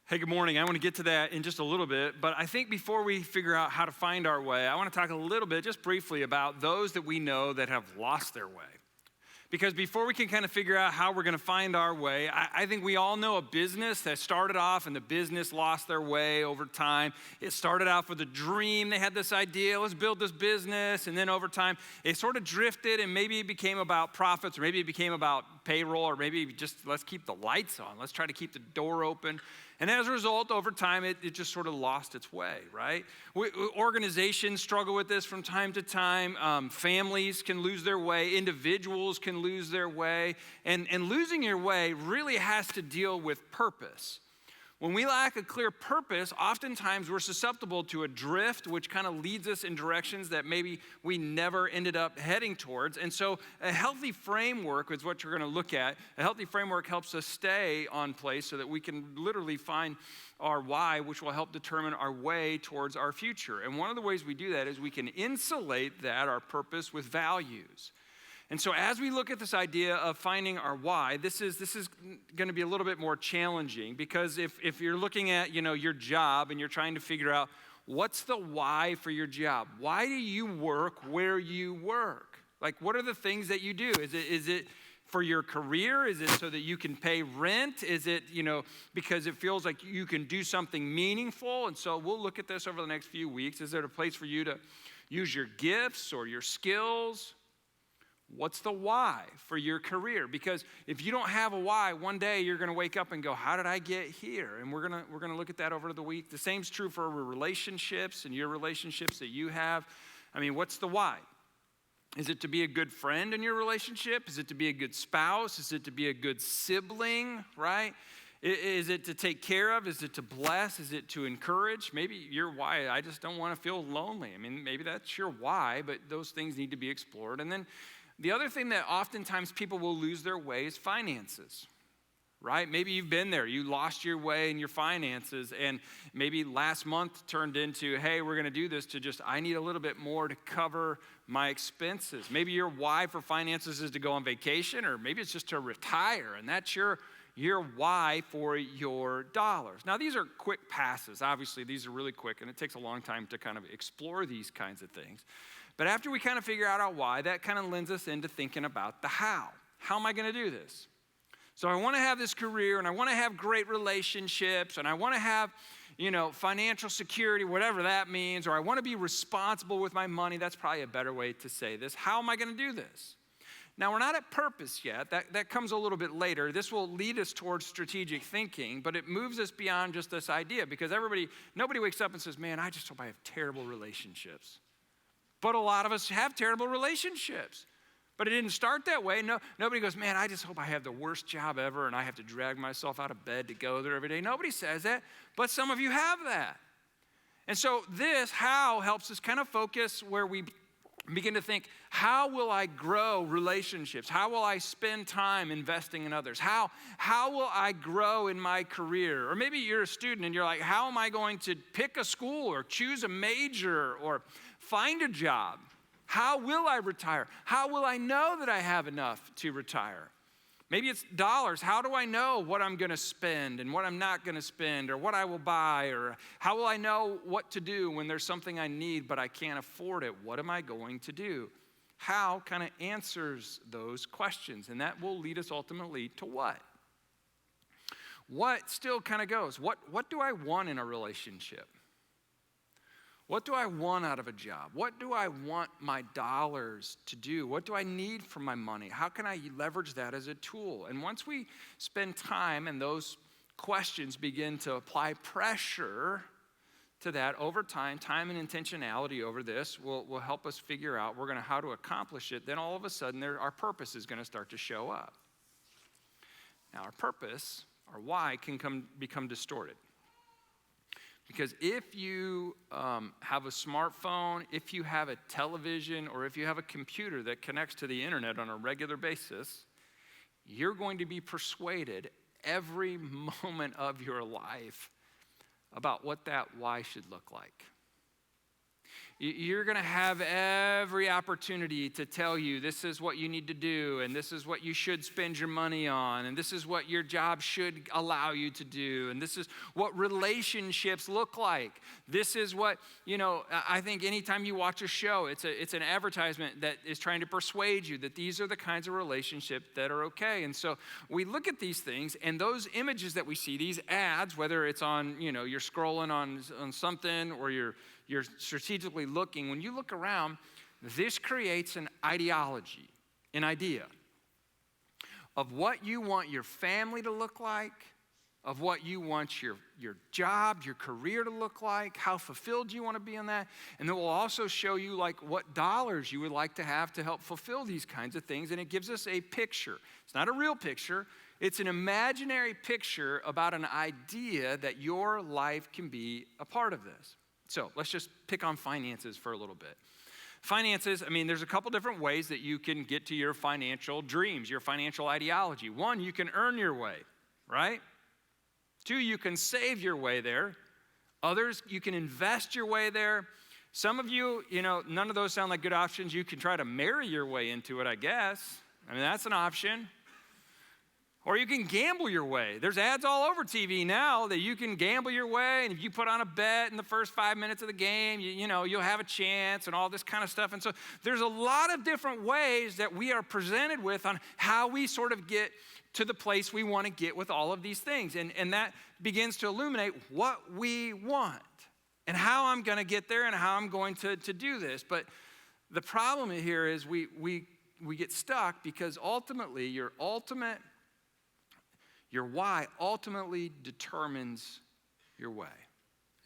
Hey, good morning. I want to get to that in just a little bit, but I think before we figure out how to find our way, I want to talk a little bit, just briefly, about those that we know that have lost their way. Because before we can kind of figure out how we're going to find our way, I think we all know a business that started off and the business lost their way over time. It started off with a dream. They had this idea, let's build this business. And then over time, it sort of drifted and maybe it became about profits, or maybe it became about payroll, or maybe just let's keep the lights on. Let's try to keep the door open. And as a result, over time, it just sort of lost its way, right? Organizations struggle with this from time to time. Families can lose their way. Individuals can lose their way. And losing your way really has to deal with purpose. When we lack a clear purpose, oftentimes we're susceptible to a drift, which kind of leads us in directions that maybe we never ended up heading towards. And so a healthy framework is what you're going to look at. A healthy framework helps us stay on place so that we can literally find our why, which will help determine our way towards our future. And one of the ways we do that is we can insulate that, our purpose, with values. And so as we look at this idea of finding our why, this is going to be a little bit more challenging, because if you're looking at, your job and you're trying to figure out what's the why for your job? Why do you work where you work? Like, what are the things that you do? Is it for your career? Is it so that you can pay rent? Is it, because it feels like you can do something meaningful? And so we'll look at this over the next few weeks. Is there a place for you to use your gifts or your skills? What's the why for your career? Because if you don't have a why, one day you're going to wake up and go, how did I get here? And we're going to look at that over the week. The same's true for relationships and your relationships that you have. I mean, what's the why? Is it to be a good friend in your relationship? Is it to be a good spouse? Is it to be a good sibling, right? Is it to take care of? Is it to bless? Is it to encourage? Maybe your why, I just don't want to feel lonely. I mean, maybe that's your why, but those things need to be explored. And then the other thing that oftentimes people will lose their way is finances, right? Maybe you've been there. You lost your way in your finances, and maybe last month turned into, hey, we're going to do this to just, I need a little bit more to cover my expenses. Maybe your why for finances is to go on vacation, or maybe it's just to retire, and that's your why for your dollars. Now, these are quick passes. Obviously, these are really quick, and it takes a long time to kind of explore these kinds of things. But after we kind of figure out our why, that kind of lends us into thinking about the how. How am I going to do this? So I want to have this career, and I want to have great relationships, and I want to have, financial security, whatever that means, or I want to be responsible with my money. That's probably a better way to say this. How am I going to do this? Now, we're not at purpose yet. That comes a little bit later. This will lead us towards strategic thinking, but it moves us beyond just this idea, because nobody wakes up and says, man, I just hope I have terrible relationships. But a lot of us have terrible relationships. But it didn't start that way. No, nobody goes, man, I just hope I have the worst job ever and I have to drag myself out of bed to go there every day. Nobody says that, but some of you have that. And so this how helps us kind of focus where we begin to think, how will I grow relationships? How will I spend time investing in others? How will I grow in my career? Or maybe you're a student and you're like, how am I going to pick a school or choose a major or find a job? How will I retire? How will I know that I have enough to retire? Maybe it's dollars. How do I know what I'm going to spend and what I'm not going to spend, or what I will buy? Or how will I know what to do when there's something I need but I can't afford it? What am I going to do? How kind of answers those questions, and that will lead us ultimately to what? What still kind of goes. What do I want in a relationship? What do I want out of a job? What do I want my dollars to do? What do I need from my money? How can I leverage that as a tool? And once we spend time and those questions begin to apply pressure to that over time and intentionality over this will help us figure out how to accomplish it. Then all of a sudden our purpose is going to start to show up. Now our purpose, our why, can become distorted. Because if you have a smartphone, if you have a television, or if you have a computer that connects to the internet on a regular basis, you're going to be persuaded every moment of your life about what that why should look like. You're going to have every opportunity to tell you this is what you need to do, and this is what you should spend your money on, and this is what your job should allow you to do, and this is what relationships look like. This is what, I think anytime you watch a show, it's an advertisement that is trying to persuade you that these are the kinds of relationships that are okay. And so we look at these things, and those images that we see, these ads, whether it's on, you're scrolling on something or you're strategically looking, when you look around, this creates an ideology, an idea of what you want your family to look like, of what you want your job, your career to look like, how fulfilled you want to be in that. And it will also show you what dollars you would like to have to help fulfill these kinds of things. And it gives us a picture. It's not a real picture. It's an imaginary picture about an idea that your life can be a part of this. So let's just pick on finances for a little bit. Finances, there's a couple different ways that you can get to your financial dreams, your financial ideology. One, you can earn your way, right? Two, you can save your way there. Others, you can invest your way there. Some of you, none of those sound like good options. You can try to marry your way into it, I guess. That's an option. Or you can gamble your way. There's ads all over TV now that you can gamble your way, and if you put on a bet in the first 5 minutes of the game, you'll have a chance and all this kind of stuff. And so there's a lot of different ways that we are presented with on how we sort of get to the place we want to get with all of these things. And that begins to illuminate what we want and how I'm going to get there and how I'm going to do this. But the problem here is we get stuck because ultimately your why ultimately determines your way.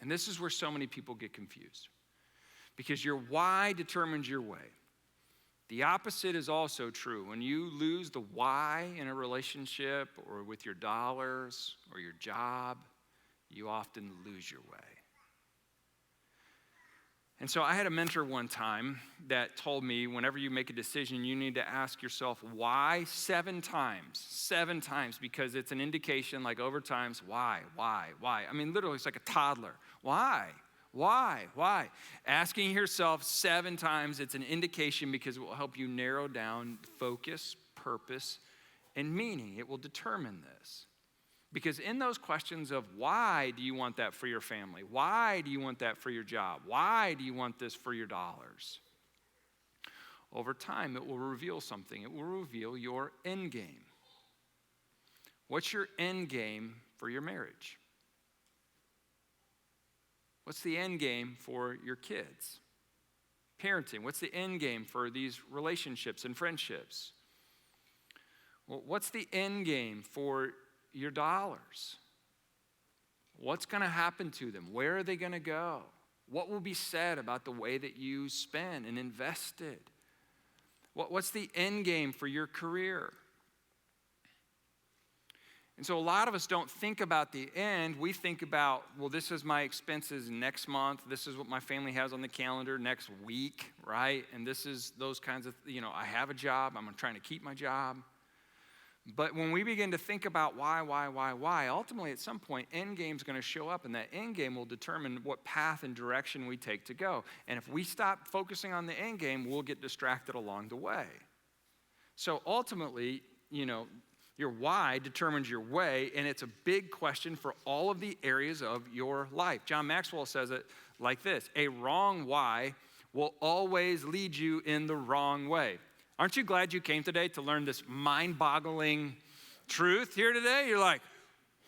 And this is where so many people get confused. Because your why determines your way. The opposite is also true. When you lose the why in a relationship or with your dollars or your job, you often lose your way. And so I had a mentor one time that told me whenever you make a decision, you need to ask yourself why 7 times, because it's an indication over time, why? Literally it's like a toddler. Why? Asking yourself 7 times, it's an indication because it will help you narrow down focus, purpose, and meaning. It will determine this. Because in those questions of why do you want that for your family? Why do you want that for your job? Why do you want this for your dollars? Over time, it will reveal something. It will reveal your end game. What's your end game for your marriage? What's the end game for your kids? Parenting. What's the end game for these relationships and friendships? Well, what's the end game for your dollars? What's going to happen to them? Where are they going to go? What will be said about the way that you spend and invested? What's the end game for your career? And so a lot of us don't think about the end. We think about, well, this is my expenses next month. This is what my family has on the calendar next week, right? And this is those kinds of, I have a job. I'm trying to keep my job. But when we begin to think about why, ultimately at some point, end game's going to show up, and that end game will determine what path and direction we take to go. And if we stop focusing on the end game, we'll get distracted along the way. So ultimately, your why determines your way, and it's a big question for all of the areas of your life. John Maxwell says it like this: a wrong why will always lead you in the wrong way. Aren't you glad you came today to learn this mind-boggling truth here today? You're like,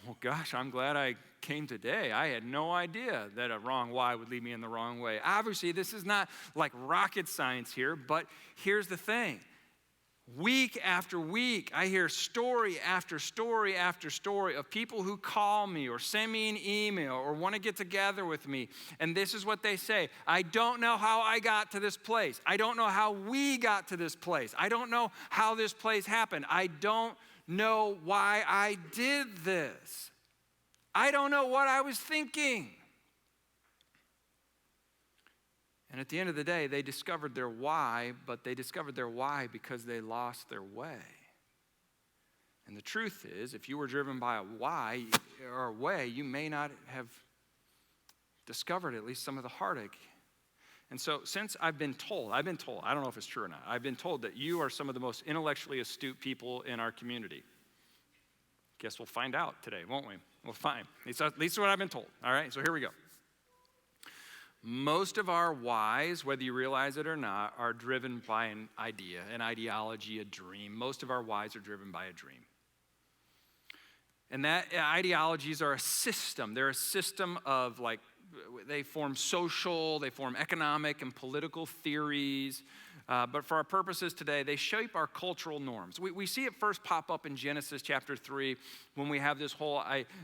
well, gosh, I'm glad I came today. I had no idea that a wrong why would lead me in the wrong way. Obviously, this is not like rocket science here, but here's the thing. Week after week, I hear story after story after story of people who call me or send me an email or want to get together with me. And this is what they say: I don't know how I got to this place. I don't know how we got to this place. I don't know how this place happened. I don't know why I did this. I don't know what I was thinking. And at the end of the day, they discovered their why, but they discovered their why because they lost their way. And the truth is, if you were driven by a why or a way, you may not have discovered at least some of the heartache. And so since I've been told, I don't know if it's true or not, I've been told that you are some of the most intellectually astute people in our community. Guess we'll find out today, won't we? We'll find. At least what I've been told. All right, so here we go. Most of our whys, whether you realize it or not, are driven by an idea, an ideology, a dream. Most of our whys are driven by a dream. And that ideologies are a system. They're a system of they form social, they form economic and political theories. But for our purposes today, they shape our cultural norms. We see it first pop up in Genesis chapter 3 when we have this whole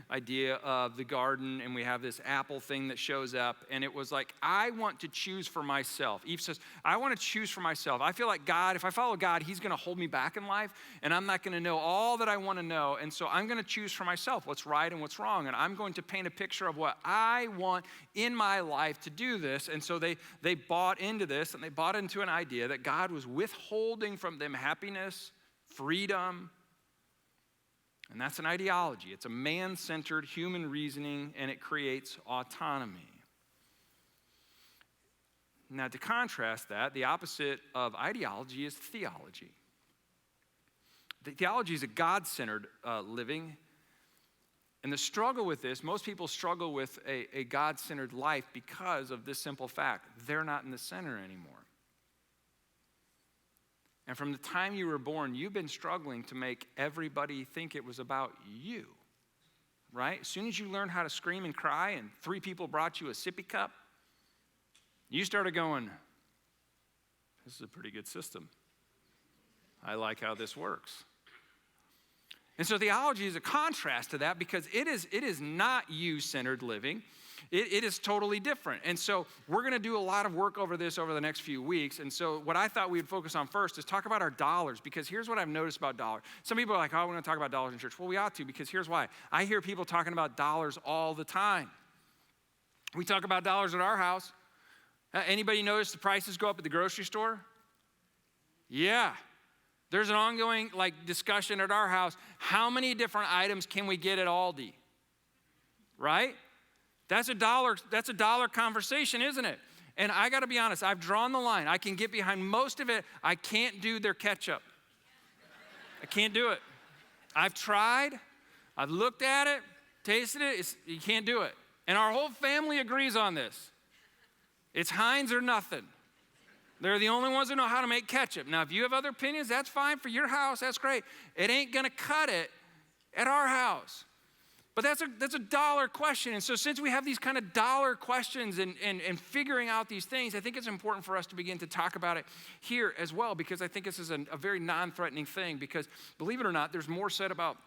idea of the garden and we have this apple thing that shows up. And it was like, I want to choose for myself. Eve says, I want to choose for myself. I feel like God, if I follow God, he's going to hold me back in life and I'm not going to know all that I want to know. And so I'm going to choose for myself what's right and what's wrong. And I'm going to paint a picture of what I want in my life to do this. And so they bought into this and they bought into an idea that God was withholding from them happiness, freedom, and that's an ideology. It's a man-centered human reasoning, and it creates autonomy. Now, to contrast that, the opposite of ideology is theology. The theology is a God-centered living, and the struggle with this, most people struggle with a God-centered life because of this simple fact. They're not in the center anymore. And from the time you were born, you've been struggling to make everybody think it was about you, right? As soon as you learned how to scream and cry and 3 people brought you a sippy cup, you started going, this is a pretty good system. I like how this works. And so theology is a contrast to that because it is not you-centered living. It is totally different. And so we're going to do a lot of work over this over the next few weeks. And so what I thought we'd focus on first is talk about our dollars, because here's what I've noticed about dollars. Some people are like, oh, we're going to talk about dollars in church. Well, we ought to, because here's why. I hear people talking about dollars all the time. We talk about dollars at our house. Anybody notice the prices go up at the grocery store? Yeah. There's an ongoing discussion at our house. How many different items can we get at Aldi? Right? That's a dollar conversation, isn't it? And I got to be honest, I've drawn the line. I can get behind most of it. I can't do their ketchup. I can't do it. I've tried. I've looked at it, tasted it. You can't do it. And our whole family agrees on this. It's Heinz or nothing. They're the only ones who know how to make ketchup. Now, if you have other opinions, that's fine for your house. That's great. It ain't going to cut it at our house. But that's a dollar question. And so since we have these kind of dollar questions and figuring out these things, I think it's important for us to begin to talk about it here as well, because I think this is a very non-threatening thing, because believe it or not, there's more said about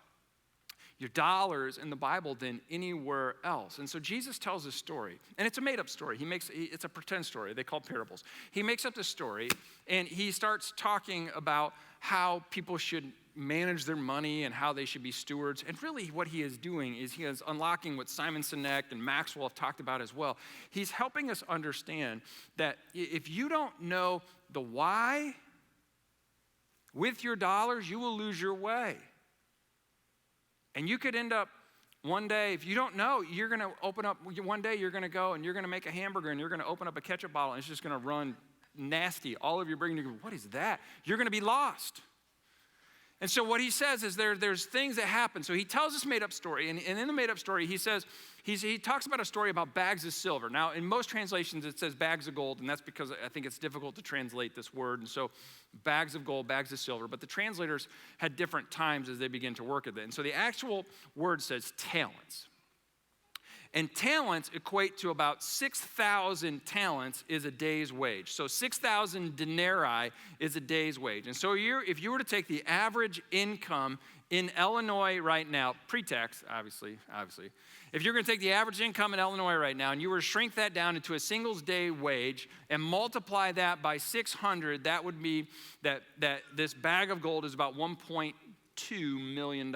your dollars in the Bible than anywhere else. And so Jesus tells this story, and it's a made-up story. It's a pretend story. They call parables. He makes up this story, and he starts talking about how people should manage their money and how they should be stewards. And really what he is doing is he is unlocking what Simon Sinek and Maxwell have talked about as well. He's helping us understand that if you don't know the why with your dollars, you will lose your way. And you could end up one day, if you don't know, you're going to open up, one day you're going to go and you're going to make a hamburger and you're going to open up a ketchup bottle and it's just going to run nasty. All of you bringing, you go, what is that? You're going to be lost. And so what he says is there's things that happen. So he tells this made-up story, and in the made-up story, he says, he talks about a story about bags of silver. Now, in most translations, it says bags of gold, and that's because I think it's difficult to translate this word. And so bags of gold, bags of silver. But the translators had different times as they begin to work at it. And so the actual word says talents. And talents equate to about 6,000 talents is a day's wage. So 6,000 denarii is a day's wage. And so if you were to take the average income in Illinois right now, pre-tax, obviously, if you're going to take the average income in Illinois right now and you were to shrink that down into a singles day wage and multiply that by 600, that would be that this bag of gold is about $1.2 million.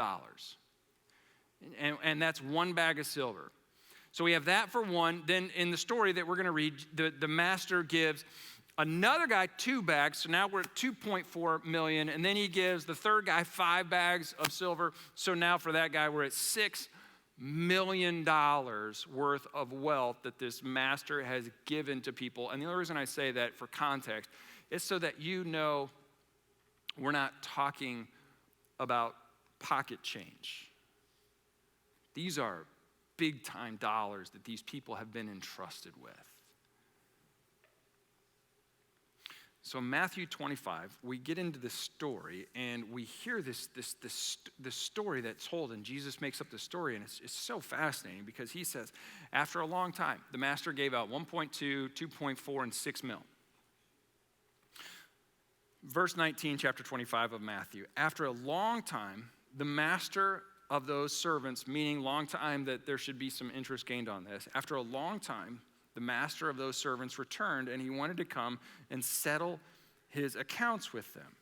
And that's one bag of silver. So we have that for one. Then in the story that we're going to read, the master gives another guy 2 bags. So now we're at 2.4 million. And then he gives the third guy 5 bags of silver. So now for that guy, we're at 6 million worth of wealth that this master has given to people. And the only reason I say that for context is so that you know we're not talking about pocket change. These are big time dollars that these people have been entrusted with. So in Matthew 25, we get into this story, and we hear this story that's told, and Jesus makes up the story, and it's so fascinating because he says, after a long time, the master gave out 1.2, 2.4, and 6 mil. Verse 19, chapter 25 of Matthew. After a long time, the master of those servants, meaning long time that there should be some interest gained on this, after a long time, the master of those servants returned, and he wanted to come and settle his accounts with them.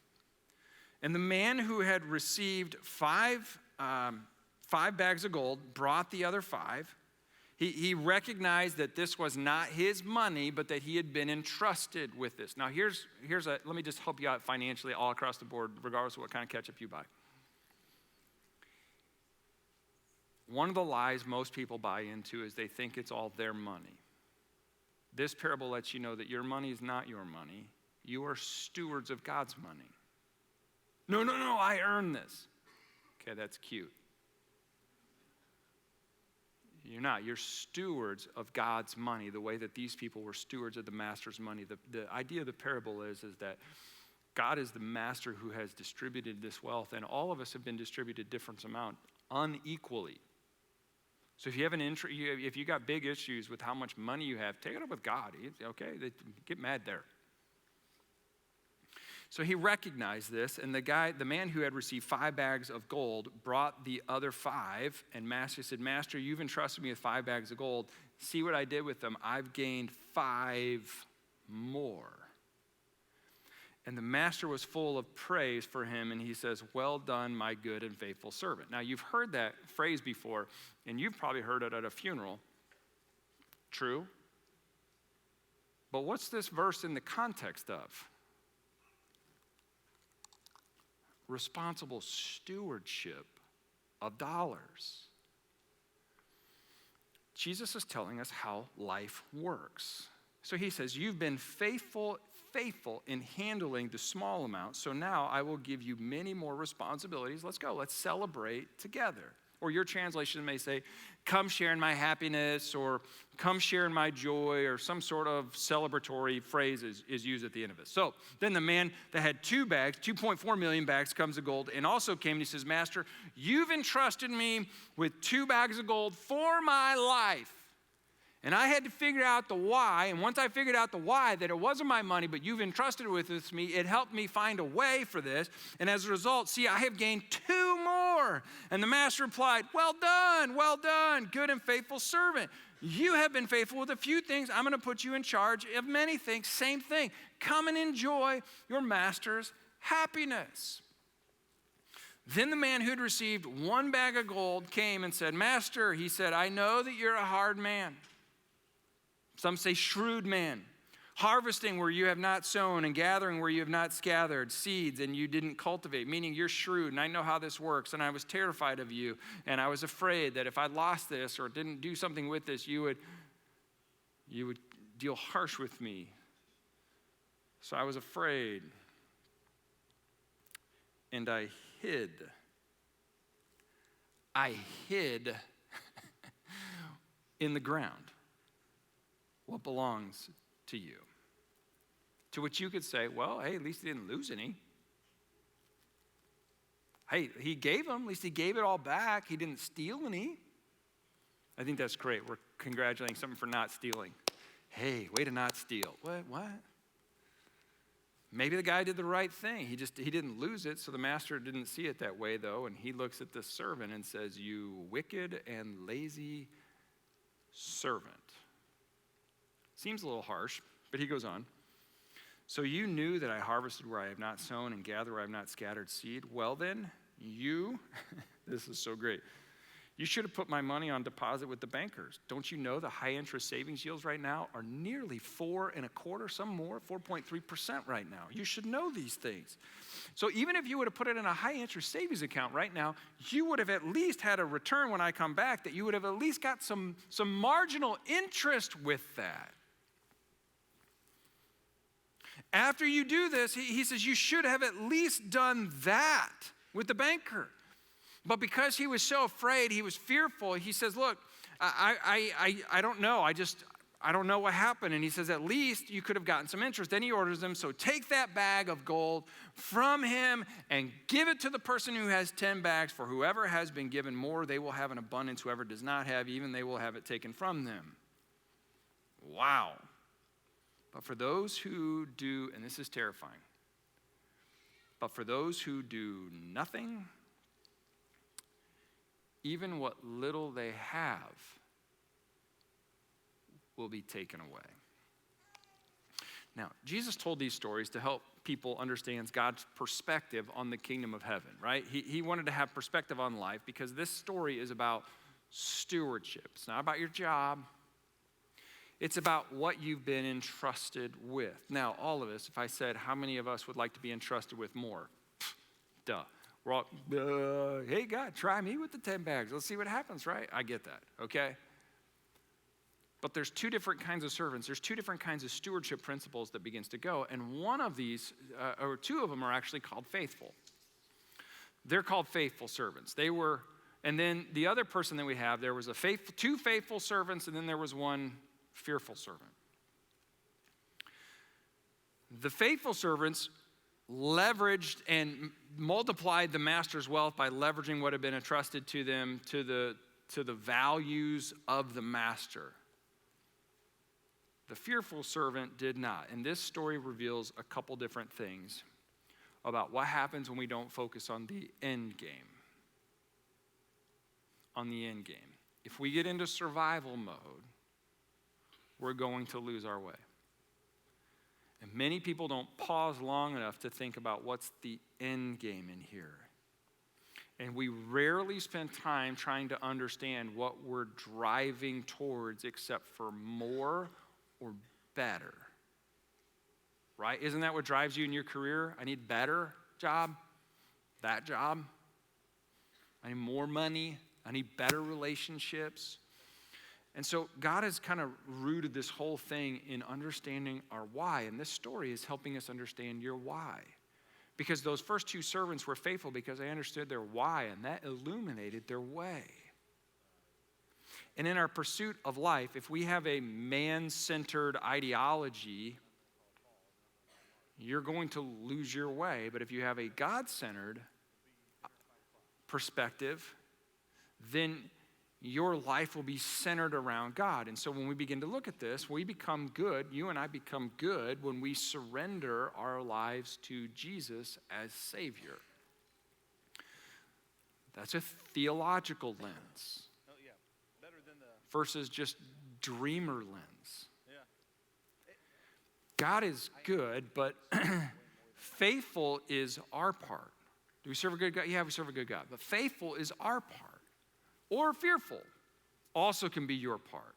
And the man who had received five bags of gold brought the other 5. He recognized that this was not his money, but that he had been entrusted with this. Now let me just help you out financially all across the board, regardless of what kind of ketchup you buy. One of the lies most people buy into is they think it's all their money. This parable lets you know that your money is not your money. You are stewards of God's money. No, I earned this. Okay, that's cute. You're not. You're stewards of God's money, the way that these people were stewards of the master's money. The idea of the parable is that God is the master who has distributed this wealth, and all of us have been distributed different amount unequally. So if you have if you got big issues with how much money you have, take it up with God. Okay, get mad there. So he recognized this, and the man who had received 5 bags of gold brought the other 5, and master said, Master, you've entrusted me with 5 bags of gold. See what I did with them. I've gained 5 more. And the master was full of praise for him, and he says, well done, my good and faithful servant. Now, you've heard that phrase before, and you've probably heard it at a funeral. True? But what's this verse in the context of? Responsible stewardship of dollars. Jesus is telling us how life works. So he says, you've been faithful in handling the small amount, so now I will give you many more responsibilities. Let's go. Let's celebrate together. Or your translation may say, come share in my happiness, or come share in my joy, or some sort of celebratory phrase is used at the end of it. So then the man that had 2 bags, 2.4 million bags, comes of gold, and also came and he says, Master, you've entrusted me with 2 bags of gold for my life. And I had to figure out the why, and once I figured out the why, that it wasn't my money, but you've entrusted it with me, it helped me find a way for this. And as a result, see, I have gained 2 more. And the master replied, well done, good and faithful servant. You have been faithful with a few things. I'm going to put you in charge of many things. Same thing. Come and enjoy your master's happiness. Then the man who had received 1 bag of gold came and said, Master, he said, I know that you're a hard man. Some say shrewd man, harvesting where you have not sown and gathering where you have not gathered seeds and you didn't cultivate, meaning you're shrewd and I know how this works, and I was terrified of you, and I was afraid that if I lost this or didn't do something with this, you would deal harsh with me. So I was afraid, and I hid in the ground what belongs to you. To which you could say, well, hey, at least he didn't lose any. Hey, he gave them, at least he gave it all back. He didn't steal any. I think that's great. We're congratulating someone for not stealing. Hey, way to not steal. What? Maybe the guy did the right thing. He didn't lose it, so the master didn't see it that way, though, and he looks at the servant and says, you wicked and lazy servant. Seems a little harsh, but he goes on. So you knew that I harvested where I have not sown and gathered where I have not scattered seed. Well then, this is so great. You should have put my money on deposit with the bankers. Don't you know the high interest savings yields right now are nearly 4.25%, some more, 4.3% right now. You should know these things. So even if you would have put it in a high interest savings account right now, you would have at least had a return when I come back that you would have at least got some marginal interest with that. After you do this, he says you should have at least done that with the banker. But because he was so afraid, he was fearful, he says, look, I don't know. I don't know what happened. And he says, at least you could have gotten some interest. Then he orders them, so take that bag of gold from him and give it to the person who has 10 bags. For whoever has been given more, they will have an abundance. Whoever does not have, even they will have it taken from them. Wow. But for those who do, and this is terrifying, but for those who do nothing, even what little they have will be taken away. Now, Jesus told these stories to help people understand God's perspective on the kingdom of heaven, right? He wanted to have perspective on life because this story is about stewardship. It's not about your job. It's about what you've been entrusted with. Now, all of us, if I said, how many of us would like to be entrusted with more? Duh. We're all, hey, God, try me with the 10 bags. Let's see what happens, right? I get that, okay? But there's two different kinds of servants. There's two different kinds of stewardship principles that begins to go. And one of these, or two of them are actually called faithful. They're called faithful servants. And then the other person that we have, there was two faithful servants, and then there was one fearful servant. The faithful servants leveraged and multiplied the master's wealth by leveraging what had been entrusted to them to the values of the master. The fearful servant did not. And this story reveals a couple different things about what happens when we don't focus on the end game. On the end game. If we get into survival mode, we're going to lose our way. And many people don't pause long enough to think about what's the end game in here. And we rarely spend time trying to understand what we're driving towards except for more or better. Right? Isn't that what drives you in your career? I need better job, that job. I need more money. I need better relationships. And so God has kind of rooted this whole thing in understanding our why. And this story is helping us understand your why. Because those first two servants were faithful because they understood their why, and that illuminated their way. And in our pursuit of life, if we have a man-centered ideology, you're going to lose your way. But if you have a God-centered perspective, then your life will be centered around God. And so when we begin to look at this, we become good. You and I become good when we surrender our lives to Jesus as Savior. That's a theological lens versus just dreamer lens. God is good, but faithful is our part. Do we serve a good God? Yeah, we serve a good God. But faithful is our part. Or fearful also can be your part.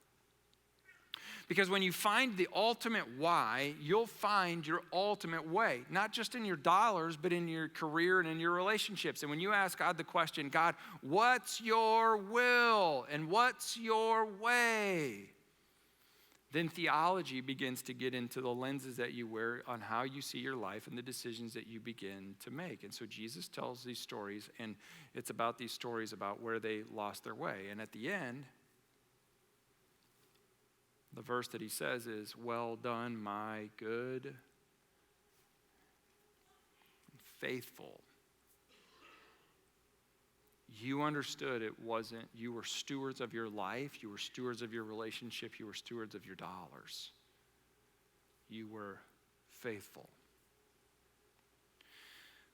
Because when you find the ultimate why, you'll find your ultimate way. Not just in your dollars, but in your career and in your relationships. And when you ask God the question, God, what's your will and what's your way? Then theology begins to get into the lenses that you wear on how you see your life and the decisions that you begin to make. And so Jesus tells these stories, and it's about these stories about where they lost their way. And at the end, the verse that he says is, well done, my good and faithful. You understood it wasn't, you were stewards of your life, you were stewards of your relationship, you were stewards of your dollars. You were faithful.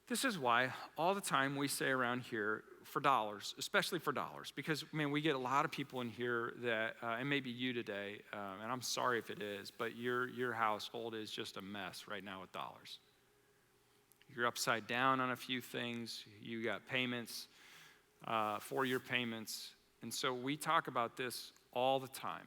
This is why all the time we say around here, for dollars, especially for dollars, because, man, we get a lot of people in here that, and maybe you today, and I'm sorry if it is, but your household is just a mess right now with dollars. You're upside down on a few things. You got payments. For your payments. And so we talk about this all the time.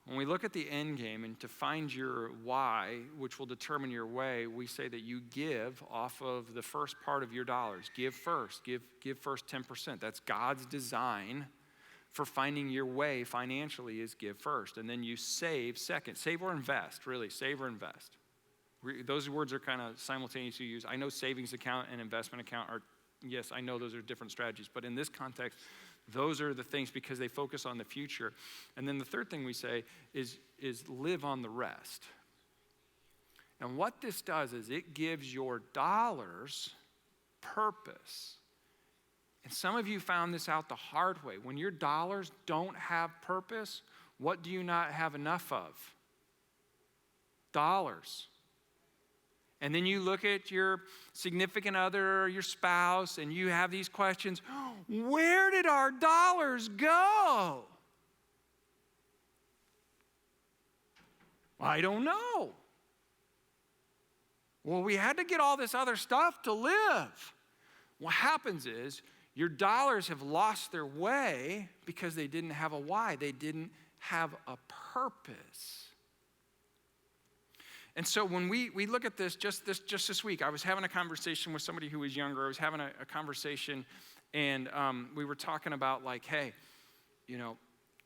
When we look at the end game and to find your why, which will determine your way, we say that you give off of the first part of your dollars. Give first. Give first 10%. That's God's design for finding your way financially, is give first. And then you save second. Save or invest, really. Save or invest. Those words are kind of simultaneously used. I know savings account and investment account are, yes, I know those are different strategies. But in this context, those are the things because they focus on the future. And then the third thing we say is live on the rest. And what this does is it gives your dollars purpose. And some of you found this out the hard way. When your dollars don't have purpose, what do you not have enough of? Dollars. And then you look at your significant other or your spouse and you have these questions. Where did our dollars go? I don't know. Well, we had to get all this other stuff to live. What happens is your dollars have lost their way because they didn't have a why. They didn't have a purpose. And so when we look at this just this week, I was having a conversation with somebody who was younger. I was having a conversation, and we were talking about like, hey, you know,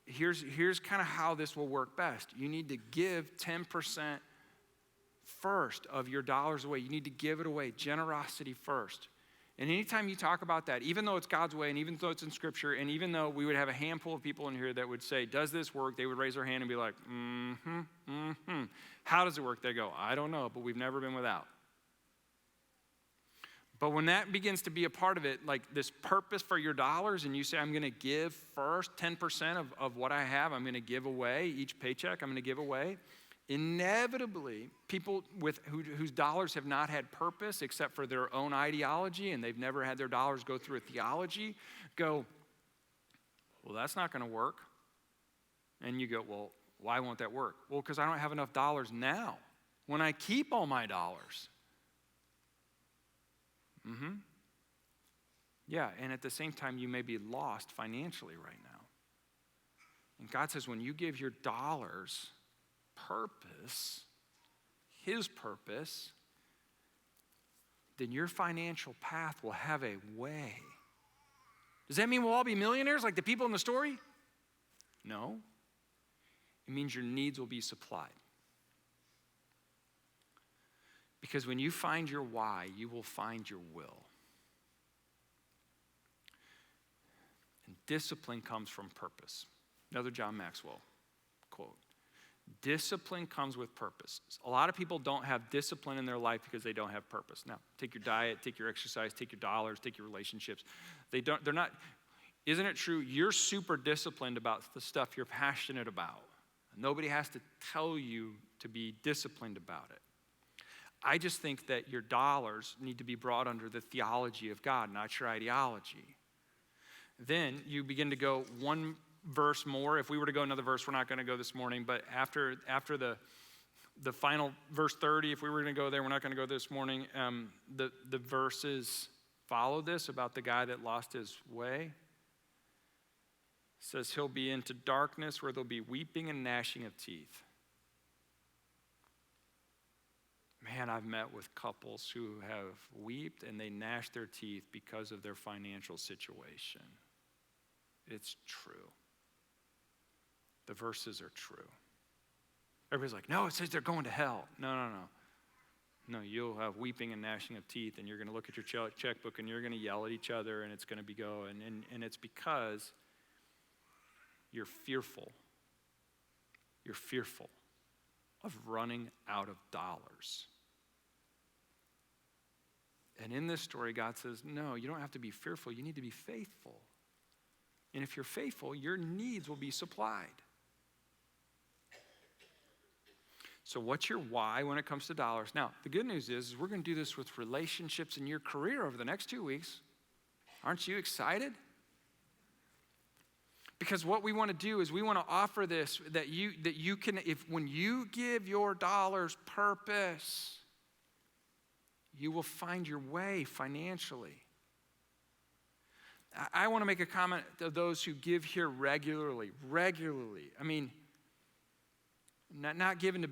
here's kind of how this will work best. You need to give 10% first of your dollars away. You need to give it away. Generosity first. And anytime you talk about that, even though it's God's way and even though it's in Scripture, and even though we would have a handful of people in here that would say, does this work? They would raise their hand and be like, How does it work? They go, I don't know, but we've never been without. But when that begins to be a part of it, like this purpose for your dollars, and you say, I'm going to give first 10% of what I have, I'm going to give away each paycheck, I'm going to give away. Inevitably, people whose dollars have not had purpose except for their own ideology, and they've never had their dollars go through a theology, go, well, that's not going to work. And you go, well, why won't that work? Well, because I don't have enough dollars now. When I keep all my dollars. Yeah, and at the same time, you may be lost financially right now. And God says when you give your dollars purpose, His purpose, then your financial path will have a way. Does that mean we'll all be millionaires like the people in the story? No. It means your needs will be supplied. Because when you find your why, you will find your will. And discipline comes from purpose. Another John Maxwell quote. Discipline comes with purpose. A lot of people don't have discipline in their life because they don't have purpose. Now, take your diet, take your exercise, take your dollars, take your relationships. They're not, isn't it true? You're super disciplined about the stuff you're passionate about. Nobody has to tell you to be disciplined about it. I just think that your dollars need to be brought under the theology of God, not your ideology. Then you begin to go one verse more. If we were to go another verse, we're not going to go this morning, but after the final verse 30, if we were going to go there, we're not going to go this morning. The verses follow this about the guy that lost his way. It says he'll be into darkness where there'll be weeping and gnashing of teeth. Man, I've met with couples who have wept and they gnash their teeth because of their financial situation. It's true. The verses are true. Everybody's like, no, it says they're going to hell. No. No, you'll have weeping and gnashing of teeth, and you're going to look at your checkbook, and you're going to yell at each other, and it's going to be going. And it's because you're fearful. You're fearful of running out of dollars. And in this story, God says, no, you don't have to be fearful. You need to be faithful. And if you're faithful, your needs will be supplied. So what's your why when it comes to dollars? Now, the good news is we're going to do this with relationships in your career over the next 2 weeks. Aren't you excited? Because what we want to do is we want to offer this that you can, when you give your dollars purpose, you will find your way financially. I want to make a comment to those who give here regularly. I mean, not giving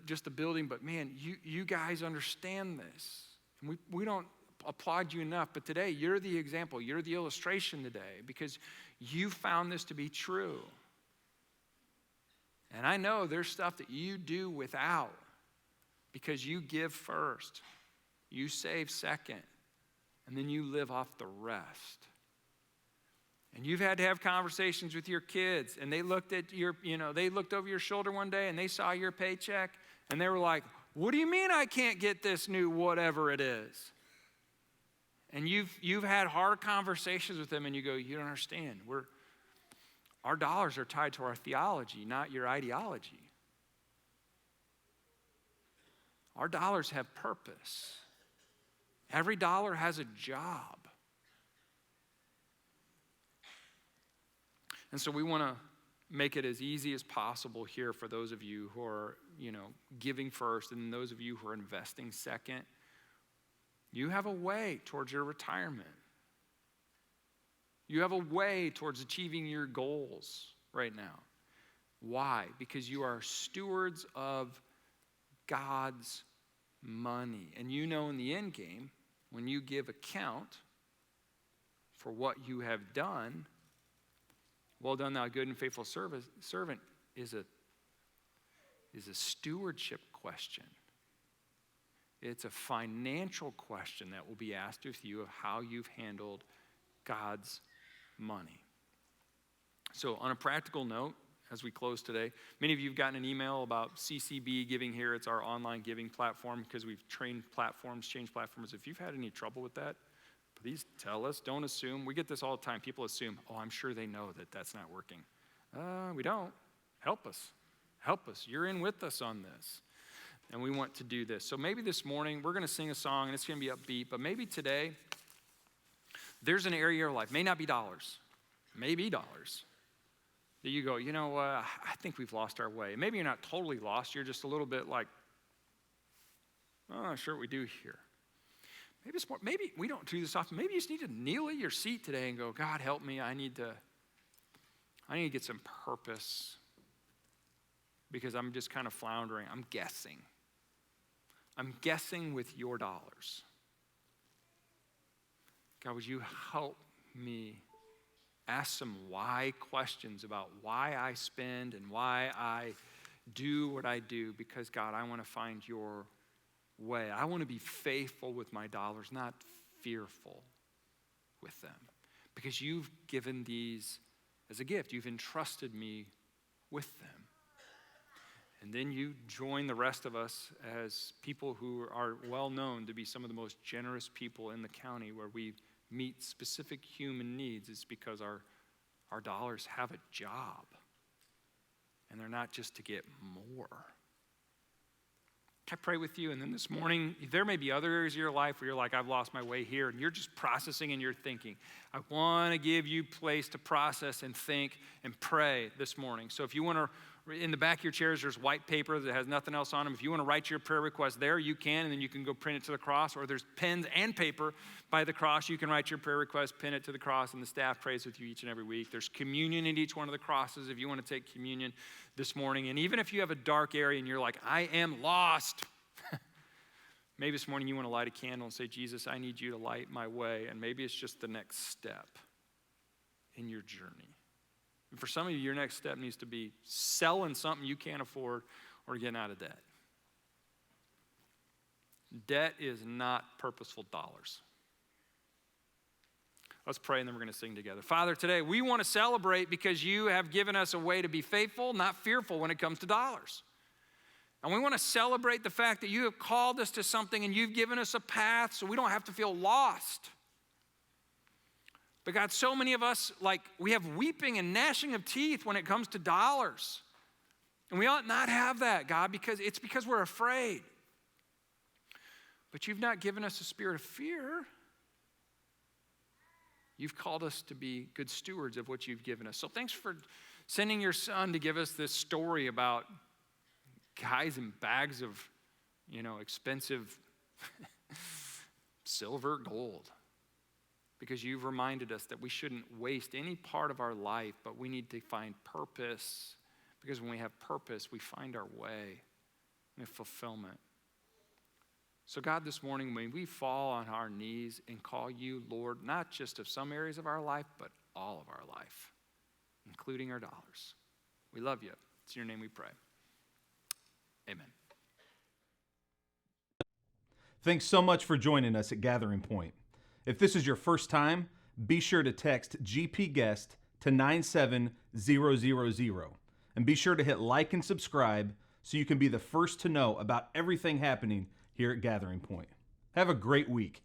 just the building, but man, you guys understand this. And we don't applaud you enough, but today you're the example. You're the illustration today because you found this to be true. And I know there's stuff that you do without because you give first, you save second, and then you live off the rest. And you've had to have conversations with your kids, and they looked over your shoulder one day and they saw your paycheck and they were like, "What do you mean I can't get this new whatever it is?" And you've had hard conversations with them and you go, "You don't understand. Our dollars are tied to our theology, not your ideology. Our dollars have purpose. Every dollar has a job." And so we want to make it as easy as possible here for those of you who are, giving first and those of you who are investing second. You have a way towards your retirement. You have a way towards achieving your goals right now. Why? Because you are stewards of God's money. And you know in the end game, when you give account for what you have done, "Well done, thou good and faithful servant," is a stewardship question. It's a financial question that will be asked of you of how you've handled God's money. So on a practical note, as we close today, many of you have gotten an email about CCB Giving Here. It's our online giving platform because we've changed platforms. If you've had any trouble with that, please tell us. Don't assume. We get this all the time. People assume, "Oh, I'm sure they know that that's not working." We don't. Help us. You're in with us on this. And we want to do this. So maybe this morning, we're going to sing a song, and it's going to be upbeat. But maybe today, there's an area of your life, may not be dollars, maybe dollars, that you go, "You know what, I think we've lost our way." Maybe you're not totally lost. You're just a little bit like, "Oh, I'm sure what we do here." Maybe we don't do this often. Maybe you just need to kneel at your seat today and go, "God, help me. I need to get some purpose because I'm just kind of floundering. I'm guessing with your dollars. God, would you help me ask some why questions about why I spend and why I do what I do? Because, God, I want to find your way. I want to be faithful with my dollars, not fearful with them. Because you've given these as a gift. You've entrusted me with them. And then you join the rest of us as people who are well known to be some of the most generous people in the county where we meet specific human needs. It's because our dollars have a job. And they're not just to get more. Can I pray with you? And then this morning, there may be other areas of your life where you're like, "I've lost my way here," and you're just processing and you're thinking. I want to give you place to process and think and pray this morning. So if you want to, in the back of your chairs, there's white paper that has nothing else on them. If you want to write your prayer request there, you can, and then you can go print it to the cross, or there's pens and paper by the cross. You can write your prayer request, pin it to the cross, and the staff prays with you each and every week. There's communion at each one of the crosses if you want to take communion this morning. And even if you have a dark area and you're like, "I am lost," maybe this morning you want to light a candle and say, "Jesus, I need you to light my way." And maybe it's just the next step in your journey. And for some of you, your next step needs to be selling something you can't afford or getting out of debt. Debt is not purposeful dollars. Let's pray and then we're going to sing together. Father, today we want to celebrate because you have given us a way to be faithful, not fearful when it comes to dollars. And we want to celebrate the fact that you have called us to something and you've given us a path so we don't have to feel lost. But God, so many of us, we have weeping and gnashing of teeth when it comes to dollars. And we ought not have that, God, because we're afraid. But you've not given us a spirit of fear. You've called us to be good stewards of what you've given us. So thanks for sending your son to give us this story about guys in bags of, expensive silver, gold. because you've reminded us that we shouldn't waste any part of our life, but we need to find purpose, because when we have purpose, we find our way and fulfillment. So God, this morning, when we fall on our knees and call you Lord, not just of some areas of our life, but all of our life, including our dollars. We love you. It's in your name we pray. Amen. Thanks so much for joining us at Gathering Point. If this is your first time, be sure to text GPGuest to 97000. And be sure to hit like and subscribe so you can be the first to know about everything happening here at Gathering Point. Have a great week.